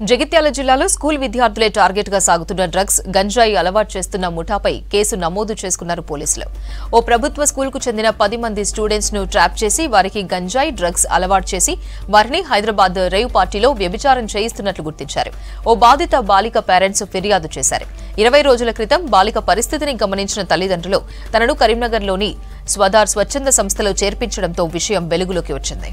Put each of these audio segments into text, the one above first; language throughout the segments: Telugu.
జగిత్యాల జిల్లాలో స్కూల్ విద్యార్థులే టార్గెట్ గా సాగుతున్న డ్రగ్స్ గంజాయి అలవాటు చేస్తున్న ముఠాపై కేసు నమోదు చేసుకున్నారు పోలీసులు. ఓ ప్రభుత్వ స్కూల్ కు చెందిన 10 మంది స్టూడెంట్స్ ను ట్రాప్ చేసి వారికి గంజాయి డ్రగ్స్ అలవాటు చేసి వారిని హైదరాబాద్ రేవ్ పార్టీలో వ్యభిచారం చేయిస్తున్నట్లు గుర్తించారు. ఓ బాధిత బాలిక పేరెంట్స్ ఫిర్యాదు చేశారు. 20 రోజుల క్రితం బాలిక పరిస్థితిని గమనించిన తల్లిదండ్రులు తనను కరీంనగర్లోని స్వదార్ స్వచ్ఛంద సంస్థలో చేర్పించడంతో విషయం వెలుగులోకి వచ్చింది.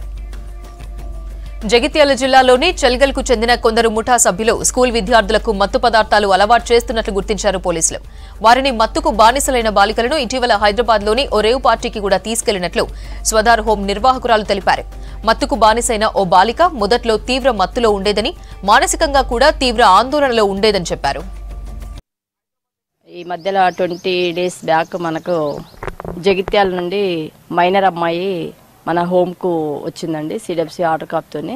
జగిత్యాల జిల్లాలోని చెల్గల్కు చెందిన కొందరు ముఠా సభ్యులు స్కూల్ విద్యార్థులకు మత్తు పదార్థాలు అలవాటు చేస్తున్నట్లు గుర్తించారు పోలీసులు. వారిని మత్తుకు బానిసలైన బాలికలను ఇటీవల హైదరాబాద్లోని ఓ రేవ్ పార్టీకి కూడా తీసుకెళ్లినట్లు స్వదార్ హోం నిర్వాహకురాలు తెలిపారు. మత్తుకు బానిసైన ఓ బాలిక మొదట్లో తీవ్ర మత్తులో ఉండేదని, మానసికంగా కూడా తీవ్ర ఆందోళనలో ఉండేదని చెప్పారు. ఈ మధ్యలో 20 డేస్ బ్యాక్ మనకు జగిత్యాల నుండి మైనర్ అమ్మాయి మన హోమ్కు వచ్చిందండి, సిడబ్ల్యూసీ ఆర్డర్ కాపుతోని.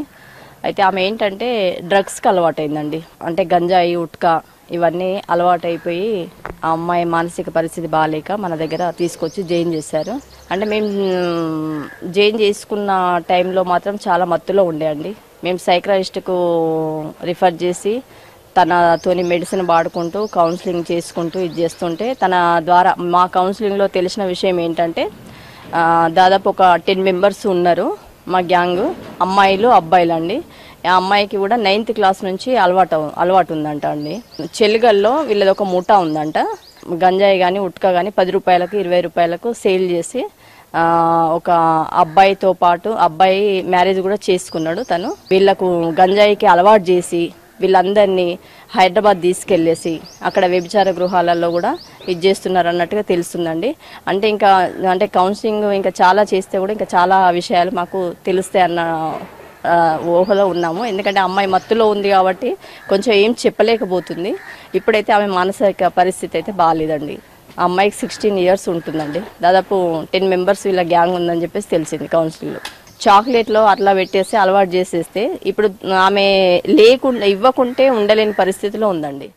అయితే ఆమె ఏంటంటే డ్రగ్స్కి అలవాటైందండి. అంటే గంజాయి, ఉట్కా ఇవన్నీ అలవాటైపోయి ఆ అమ్మాయి మానసిక పరిస్థితి బాగాలేక మన దగ్గర తీసుకొచ్చి జాయిన్ చేశారు. అంటే మేము జాయిన్ చేసుకున్న టైంలో మాత్రం చాలా మత్తులో ఉండే అండి. మేము సైక్రాయిస్ట్కు రిఫర్ చేసి తనతోని మెడిసిన్ వాడుకుంటూ కౌన్సిలింగ్ చేసుకుంటూ ఇది చేస్తుంటే తన ద్వారా మా కౌన్సిలింగ్లో తెలిసిన విషయం ఏంటంటే దాదాపు ఒక 10 మెంబర్స్ ఉన్నారు మా గ్యాంగ్, అమ్మాయిలు అబ్బాయిలు అండి. ఆ అమ్మాయికి కూడా 9th క్లాస్ నుంచి అలవాటు ఉందంట అండి. చెల్గల్లో వీళ్ళది ఒక ముఠా ఉందంట. గంజాయి కానీ ఉట్కా కానీ 10 రూపాయలకు 20 రూపాయలకు సేల్ చేసి ఒక అబ్బాయితో పాటు అబ్బాయి మ్యారేజ్ కూడా చేసుకున్నాడు. తను వీళ్ళకు గంజాయికి అలవాటు చేసి వీళ్ళందరినీ హైదరాబాద్ తీసుకెళ్లేసి అక్కడ వ్యభిచార గృహాలలో కూడా ఇది చేస్తున్నారు అన్నట్టుగా తెలుస్తుందండి. అంటే కౌన్సిలింగ్ ఇంకా చాలా చేస్తే కూడా ఇంకా చాలా విషయాలు మాకు తెలుస్తాయి అన్న ఊహలో ఉన్నాము. ఎందుకంటే అమ్మాయి మత్తులో ఉంది కాబట్టి కొంచెం ఏం చెప్పలేకపోతుంది. ఇప్పుడైతే ఆమె మానసిక పరిస్థితి అయితే బాగాలేదండి. ఆ అమ్మాయికి 16 ఇయర్స్ ఉంటుందండి. దాదాపు 10 మెంబర్స్ వీళ్ళ గ్యాంగ్ ఉందని చెప్పేసి తెలిసింది కౌన్సిలింగ్లో. చాక్లెట్లో అట్లా పెట్టేసి అలవాటు చేసేస్తే ఇప్పుడు ఆమె ఇవ్వకుంటే ఉండలేని పరిస్థితిలో ఉందండి.